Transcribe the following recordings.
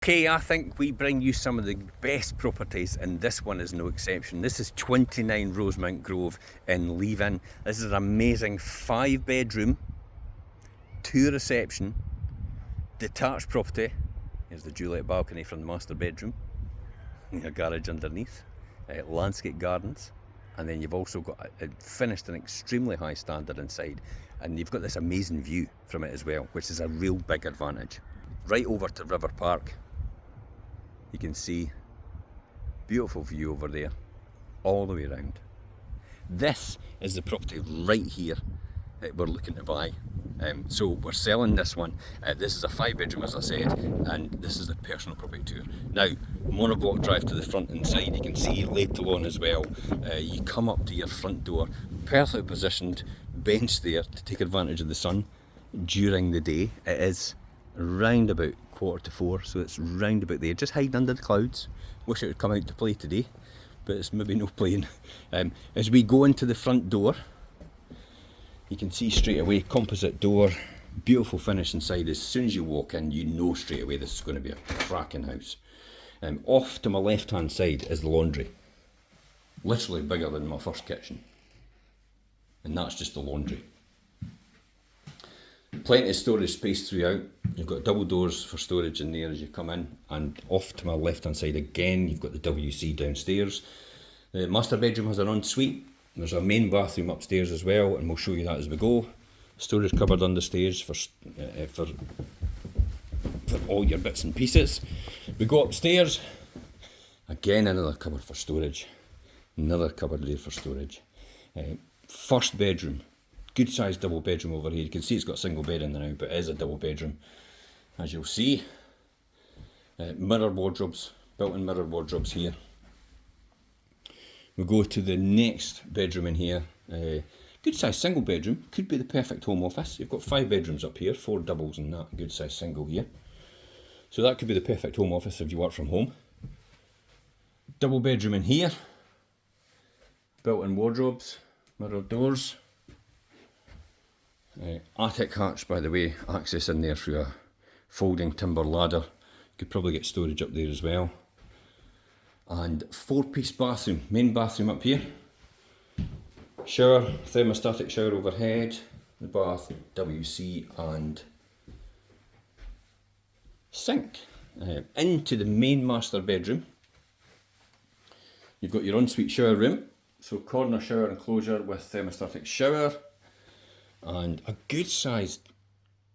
Okay, I think we bring you some of the best properties, and this one is no exception. This is 29 Rosemount Grove in Leven. This is an amazing 5-bedroom, 2-reception, detached property. Here's the dual balcony from the master bedroom, a garage underneath, landscape gardens, and then you've also got finished an extremely high standard inside, and you've got this amazing view from it as well, which is a real big advantage. Right over to River Park. You can see beautiful view over there, all the way around. This is the property right here that we're looking to buy. So we're selling this one. This is a 5-bedroom, as I said, and this is the personal property tour. Now, monoblock drive to the front and side. You can see later on as well. You come up to your front door, perfectly positioned bench there to take advantage of the sun during the day. It is round about 3:45, so it's round about there, just hiding under the clouds. Wish it would come out to play today, but it's maybe no playing. As we go into the front door, you can see straight away, composite door, beautiful finish inside. As soon as you walk in, you know straight away this is going to be a cracking house. Off to my left hand side is the laundry, literally bigger than my first kitchen, and that's just the laundry. Plenty of storage space throughout. You've got double doors for storage in there as you come in, and off to my left hand side again you've got the WC downstairs. The master bedroom has an ensuite. There's a main bathroom upstairs as well, and we'll show you that as we go. Storage cupboard on the stairs for all your bits and pieces. We go upstairs, again another cupboard for storage, another cupboard there for storage. First bedroom, good sized double bedroom over here. You can see it's got a single bed in there now, but it is a double bedroom, as you'll see. Mirror wardrobes, built-in mirror wardrobes here. We go to the next bedroom in here. Good sized single bedroom, could be the perfect home office. You've got 5 bedrooms up here, 4 doubles and that, good sized single here. So that could be the perfect home office if you work from home. Double bedroom in here, built-in wardrobes, mirror doors. Attic hatch, by the way, access in there through a folding timber ladder. Could probably get storage up there as well. And 4-piece bathroom, main bathroom up here. Shower, thermostatic shower overhead, the bath, WC and sink. Into the main master bedroom, you've got your ensuite shower room. So corner shower enclosure with thermostatic shower. And a good sized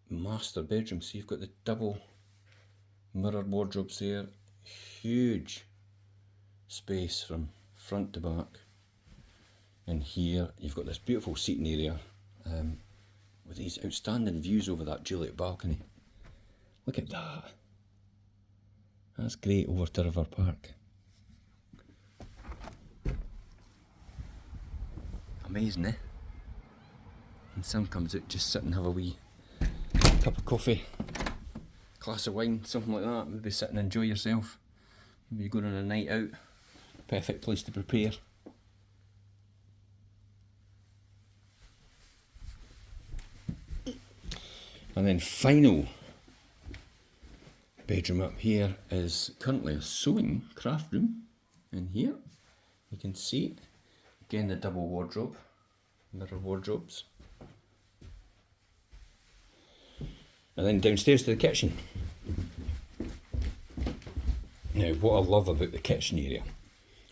master bedroom. So you've got the double mirror wardrobes there. Huge space from front to back. And here you've got this beautiful seating area with these outstanding views over that Juliet balcony. Look at that. That's great over to River Park. Amazing, eh? And sun comes out, just sit and have a wee cup of coffee, glass of wine, something like that. Maybe sit and enjoy yourself. Maybe you're going on a night out. Perfect place to prepare. And then final bedroom up here is currently a sewing craft room. In here, you can see, again the double wardrobe, mirror wardrobes. And then downstairs to the kitchen. Now, what I love about the kitchen area,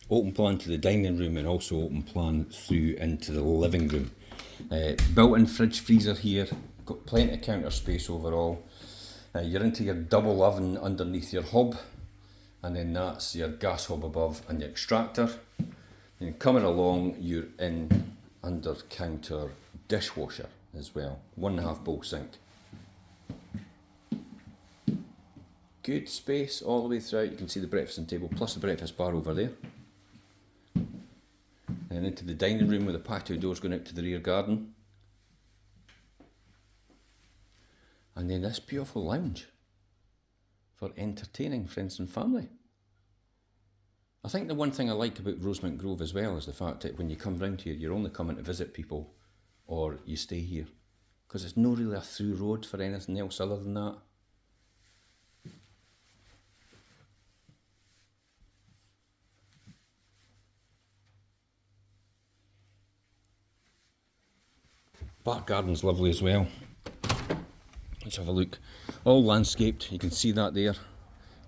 open plan to the dining room and also open plan through into the living room. Built-in fridge freezer here, got plenty of counter space overall. You're into your double oven underneath your hob, and then that's your gas hob above and your extractor. And coming along, you're in under counter dishwasher as well, 1.5 bowl sink. Good space all the way throughout. You can see the breakfast table plus the breakfast bar over there. And into the dining room with the patio doors going out to the rear garden. And then this beautiful lounge for entertaining friends and family. I think the one thing I like about Rosemount Grove as well is the fact that when you come round here, you're only coming to visit people or you stay here. Because it's not really a through road for anything else other than that. Back garden's lovely as well. Let's have a look. All landscaped, you can see that there,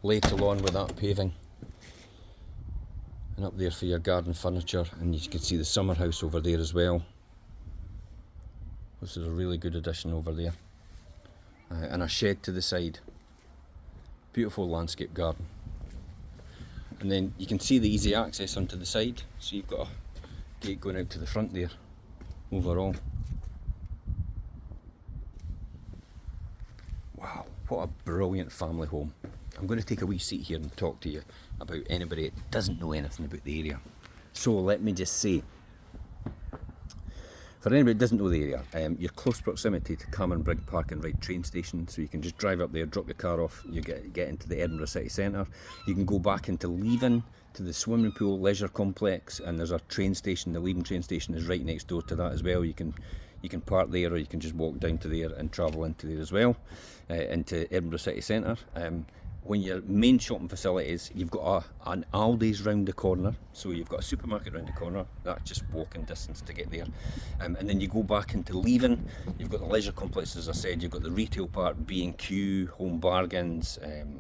laid on with that paving. And up there for your garden furniture, and you can see the summer house over there as well. This is a really good addition over there. And a shed to the side. Beautiful landscape garden. And then you can see the easy access onto the side, so you've got a gate going out to the front there, overall. Wow, what a brilliant family home. I'm going to take a wee seat here and talk to you about anybody that doesn't know anything about the area. So let me just say, for anybody that doesn't know the area, you're close proximity to Cameron Brig Park and Ride train station, so you can just drive up there, drop your car off, you get into the Edinburgh City Centre. You can go back into Leven, to the swimming pool leisure complex, and there's a train station. The Leven train station is right next door to that as well. You can park there, or you can just walk down to there and travel into there as well, into Edinburgh City Centre. When your main shopping facilities, you've got an Aldi's round the corner, so you've got a supermarket round the corner, that's just walking distance to get there. And then you go back into Leven, you've got the leisure complex, as I said, you've got the retail part, B&Q, Home Bargains,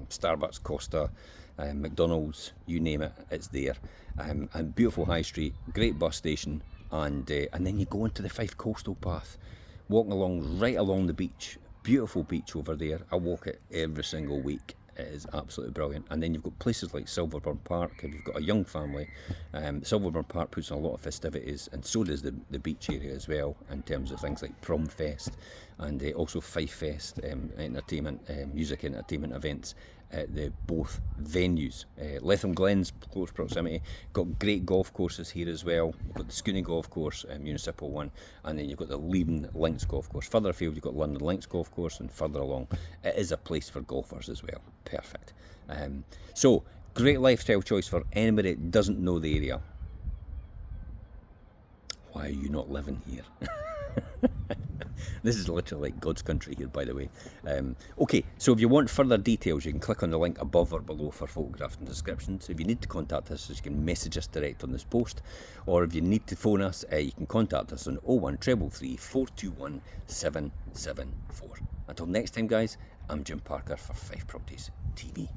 Starbucks, Costa, McDonald's, you name it, it's there. And beautiful high street, great bus station, and then you go into the Fife Coastal Path, walking right along the beach, beautiful beach over there. I walk it every single week. It is absolutely brilliant. And then you've got places like Silverburn Park. If you've got a young family, Silverburn Park puts on a lot of festivities, and so does the beach area as well, in terms of things like Prom Fest and also Fife Fest, entertainment, music entertainment events at the both venues. Lethem Glen's close proximity, got great golf courses here as well. You've got the Scooney Golf Course, municipal one, and then you've got the Leven Links Golf Course. Further afield you've got London Links Golf Course, and further along it is a place for golfers as well. Perfect. So great lifestyle choice for anybody that doesn't know the area. Why are you not living here? This is literally like God's country here, by the way. Okay, so if you want further details, you can click on the link above or below for photographs and descriptions. If you need to contact us, you can message us direct on this post, or if you need to phone us, you can contact us on 01333 421 774. Until next time, guys, I'm Jim Parker for Fife Properties TV.